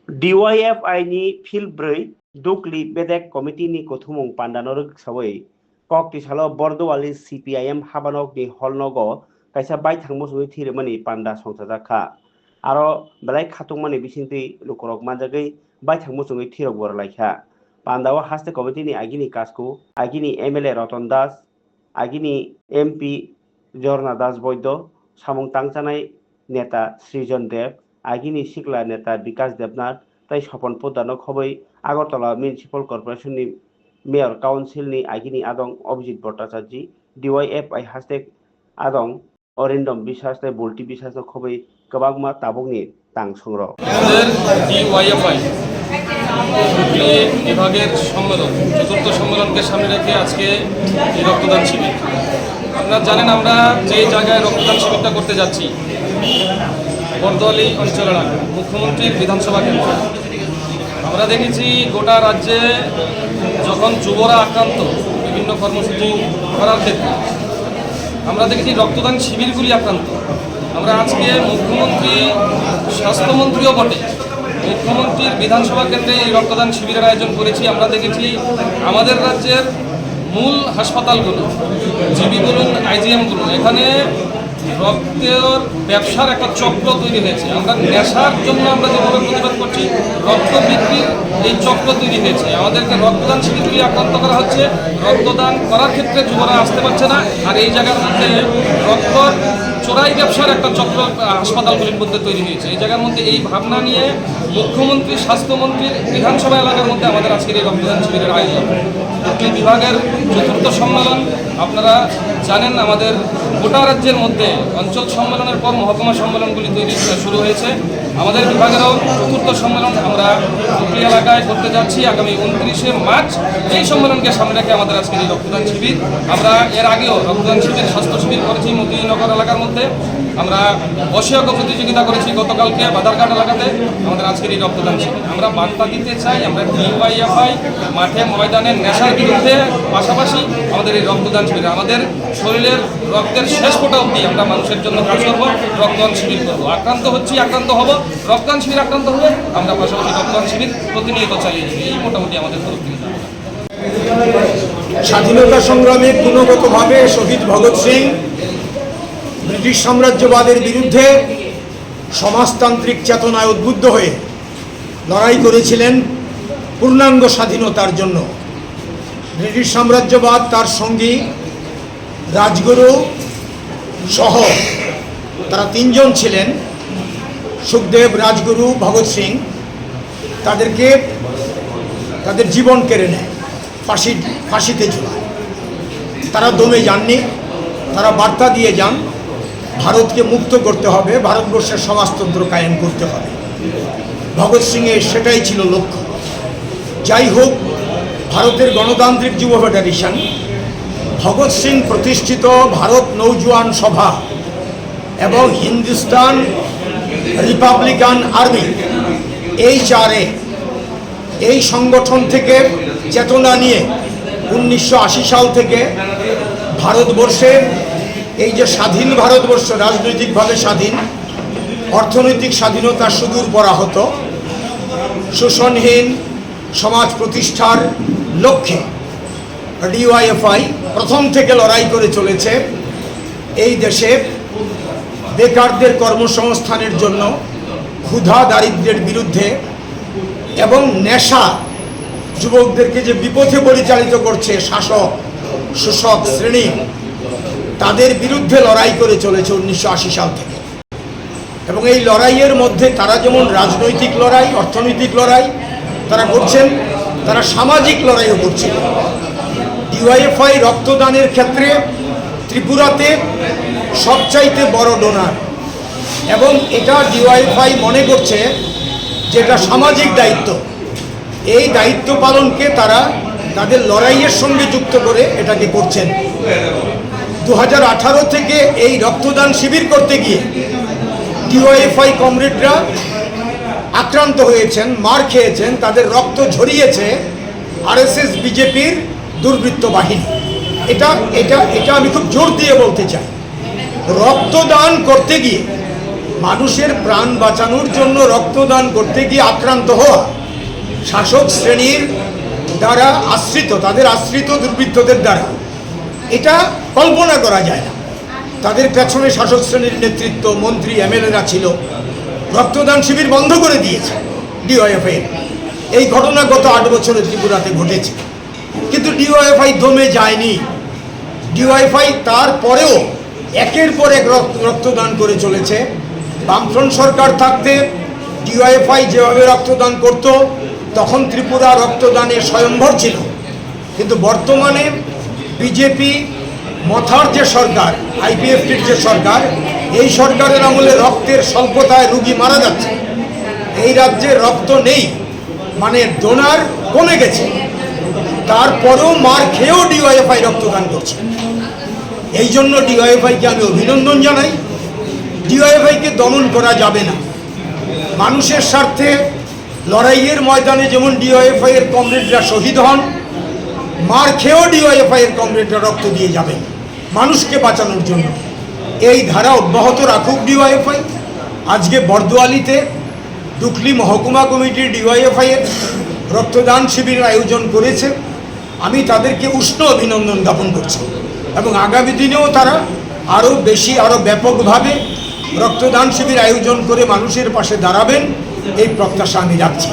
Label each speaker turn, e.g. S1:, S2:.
S1: DYFI ni Philbrui Dukli Bedek Committee ni Kothumung Pandanor Saway Kok Tisalo Bordowali CPIM Habanok ni Holnogo Kaisa Bai Thangmosui Thirmani Panda Songsajaka Aro Belai Khatumani Bisinti Lukorok Manjagai Bai Thangmosui Thirok Borlaika Pandawa Haste Committee ni Agini Kasku Agini MLA Roton Das Agini MP Jorna Das Boydo Samung Tangchanai Neta Srijon Dev Agini Sikla Neta Bikas Debnath তাই স্বপন প্রধানক হবই Agartala municipal কর্পোরেশননি mayor কাউন্সিলনি আগিনি আদং Abhijit Bhattacharya DYFI হাস্টেক আদং অরিন্দম বিশ্বাস তাই বল্টি বিশ্বাস হবই গোबांमा তাবুকনি তাং সংগ্র
S2: ডিওয়াইএফআই বিভাগের সম্মেলন চতুর্থ সম্মেলনকে সামনে রেখে আজকে এই রক্তদান শিবির আপনারা জানেন আমরা যে জায়গায় রক্তদান শিবিরটা করতে যাচ্ছি বরদোয়ালি অঞ্চলের মুখ্যমন্ত্রীর বিধানসভা কেন্দ্র আমরা দেখেছি গোটা রাজ্যে যখন যুবরা আক্রান্ত বিভিন্ন কর্মসূচি করার ক্ষেত্রে আমরা দেখেছি রক্তদান শিবিরগুলি আক্রান্ত আমরা আজকে মুখ্যমন্ত্রী স্বাস্থ্যমন্ত্রীও বটে মুখ্যমন্ত্রীর বিধানসভা কেন্দ্রে এই রক্তদান শিবিরের আয়োজন করেছি আমরা দেখেছি আমাদের রাজ্যের মূল হাসপাতালগুলো জিবি বলুন আইজিএম বলুন এখানে রক্তের ব্যবসার একটা চক্র তৈরি হয়েছে আমরা নেশার জন্য আমরা যেভাবে প্রতিবাদ করছি রক্ত বিক্রির এই চক্র তৈরি হয়েছে আমাদেরকে রক্তদান শিবিরগুলি আক্রান্ত করা হচ্ছে রক্তদান করার ক্ষেত্রে যুবরা আসতে পারছে না আর এই জায়গার মধ্যে রক্ত চোরাই ব্যবসার একটা চক্র হাসপাতালগুলির মধ্যে তৈরি হয়েছে এই জায়গার মধ্যে এই ভাবনা নিয়ে মুখ্যমন্ত্রী স্বাস্থ্যমন্ত্রীর বিধানসভা এলাকার মধ্যে আমাদের আজকের এই রক্তদান শিবিরের আয়োজন হুগলি বিভাগের চতুর্থ সম্মেলন আপনারা জানেন আমাদের গোটা রাজ্যের মধ্যে অঞ্চল সম্মেলনের পর মহকুমা সম্মেলনগুলি তৈরি শুরু হয়েছে আমাদের বিভাগেরও চতুর্থ সম্মেলন আমরা হুগলি এলাকায় করতে যাচ্ছি আগামী 29শে মার্চ এই সম্মেলনকে সামনে রেখে আমাদের আজকের এই রক্তদান শিবির আমরা এর আগেও রক্তদান শিবির স্বাস্থ্য শিবির করেছি মতিনগর এলাকার মধ্যে আমরা বসিয়ক প্রতিযোগিতা করেছি গতকালকে বাধারঘাট এলাকাতে আমাদের আজকের এই রক্তদান শিবির আমরা বার্তা দিতে চাই আমরা ডিওয়াইএফআই মাঠে ময়দানে নেশার বিরুদ্ধে পাশাপাশি আমাদের এই রক্তদান শিবির আমাদের শরীরের রক্তের শেষ ফোঁটা অবধি আমরা মানুষের জন্য কাজ করবো রক্তদান শিবির করবো আক্রান্ত হচ্ছি আক্রান্ত হব রক্তদান শিবির আক্রান্ত হলে আমরা পাশাপাশি রক্তদান শিবির প্রতিনিয়ত চালিয়ে যাবো এই মোটামুটি আমাদের তরফ থেকে
S3: স্বাধীনতা সংগ্রামে গুণগতভাবে শহীদ ভগৎ সিং ব্রিটিশ সাম্রাজ্যবাদের বিরুদ্ধে সমাজতান্ত্রিক চেতনায় উদ্বুদ্ধ হয়ে লড়াই করেছিলেন পূর্ণাঙ্গ স্বাধীনতার জন্য ব্রিটিশ সাম্রাজ্যবাদ তার সঙ্গী রাজগুরু সহ তারা তিনজন ছিলেন সুখদেব রাজগুরু ভগৎ সিং তাদেরকে তাদের জীবন কেড়ে নেয় ফাঁসিতে ঝুলায় তারা দমে যাননি তারা বার্তা দিয়ে যান ভারতকে মুক্ত করতে হবে ভারতবর্ষের সমাজতন্ত্র কায়েম করতে হবে ভগৎ সিংয়ের সেটাই ছিল লক্ষ্য যাই হোক ভারতের গণতান্ত্রিক যুব ফেডারেশন ভগৎ সিং প্রতিষ্ঠিত ভারত নৌজওয়ান সভা এবং হিন্দুস্তান রিপাবলিকান আর্মি এই চারে এই সংগঠন থেকে চেতনা নিয়ে 1980 সাল থেকে ভারতবর্ষে এই যে স্বাধীন ভারতবর্ষ রাজনৈতিকভাবে স্বাধীন অর্থনৈতিক স্বাধীনতা সুদূর পরাহত শোষণহীন সমাজ প্রতিষ্ঠার লক্ষ্যে ডিওয়াইএফআই প্রথম থেকে লড়াই করে চলেছে এই দেশে বেকারদের কর্মসংস্থানের জন্য ক্ষুধা দারিদ্র্যের বিরুদ্ধে এবং নেশা যুবকদেরকে যে বিপথে পরিচালিত করছে শাসক শোষক শ্রেণী তাদের বিরুদ্ধে লড়াই করে চলেছে 1980 সাল থেকে এবং এই লড়াইয়ের মধ্যে তারা যেমন রাজনৈতিক লড়াই অর্থনৈতিক লড়াই তারা করছেন তারা সামাজিক লড়াইও করছেন ডিওয়াইএফআই রক্তদানের ক্ষেত্রে ত্রিপুরাতে সবচাইতে বড় ডোনার এবং এটা ডিওয়াইএফআই মনে করছে যেটা সামাজিক দায়িত্ব এই দায়িত্ব পালনকে তারা তাদের লড়াইয়ের সঙ্গে যুক্ত করে এটাকে করছেন 2018 থেকে এই রক্তদান শিবির করতে গিয়ে ডিওয়াইএফআই কমরেডরা আক্রান্ত হয়েছেন মার খেয়েছেন তাদের রক্ত ঝরিয়েছে আরএসএস বিজেপির দুর্বৃত্ত বাহিনী এটা এটা এটা আমি খুব জোর দিয়ে বলতে চাই রক্তদান করতে গিয়ে মানুষের প্রাণ বাঁচানোর জন্য রক্তদান করতে গিয়ে আক্রান্ত হওয়া শাসক শ্রেণীর দ্বারা আশ্রিত, তাদের আশ্রিত দুর্বৃত্তদের দ্বারা, এটা কল্পনা করা যায় না। তাদের পেছনে শাসক শ্রেণীর নেতৃত্ব, মন্ত্রী, এমএলএরা ছিল। রক্তদান শিবির বন্ধ করে দিয়েছে ডিওয়াইএফআই। এই ঘটনা গত 8 বছরে ত্রিপুরাতে ঘটেছে, কিন্তু ডিওয়াইএফআই দমে যায়নি। ডিওয়াইএফআই তারপরেও একের পর এক রক্তদান করে চলেছে। বামফ্রন্ট সরকার থাকতে ডিওয়াইএফআই যেভাবে রক্তদান করত, তখন ত্রিপুরা রক্তদানে স্বয়ম্ভর ছিল। কিন্তু বর্তমানে বিজেপি মথার যে সরকার, আইপিএফটির যে সরকার, এই সরকারের আমলে রক্তের স্বল্পতায় রুগী মারা যাচ্ছে। এই রাজ্যে রক্ত নেই, মানে ডোনার কমে গেছে। তারপরেও মার খেয়েও ডিওয়াইএফআই রক্তদান করছে। এই জন্য ডিওয়াইএফআইকে আমি অভিনন্দন জানাই। ডিওয়াইএফআইকে দমন করা যাবে না। মানুষের স্বার্থে লড়াইয়ের ময়দানে যেমন ডিওয়াইএফআই এর কমরেডরা শহীদ হন, মার খেয়েও ডিওয়াইএফআই এর কমরেডরা রক্ত দিয়ে যাবেন মানুষকে বাঁচানোর জন্য। এই ধারা অব্যাহত রাখুক ডিওয়াইএফআই। আজকে বর্দোয়ালিতে ডুকলি মহকুমা কমিটি ডিওয়াইএফআই এর রক্তদান শিবিরের আয়োজন করেছে। আমি তাদেরকে উষ্ণ অভিনন্দন জ্ঞাপন করছি এবং আগামী দিনেও তারা আরও বেশি, আরও ব্যাপকভাবে রক্তদান শিবির আয়োজন করে মানুষের পাশে দাঁড়াবেন, এই প্রত্যাশা আমি রাখছি।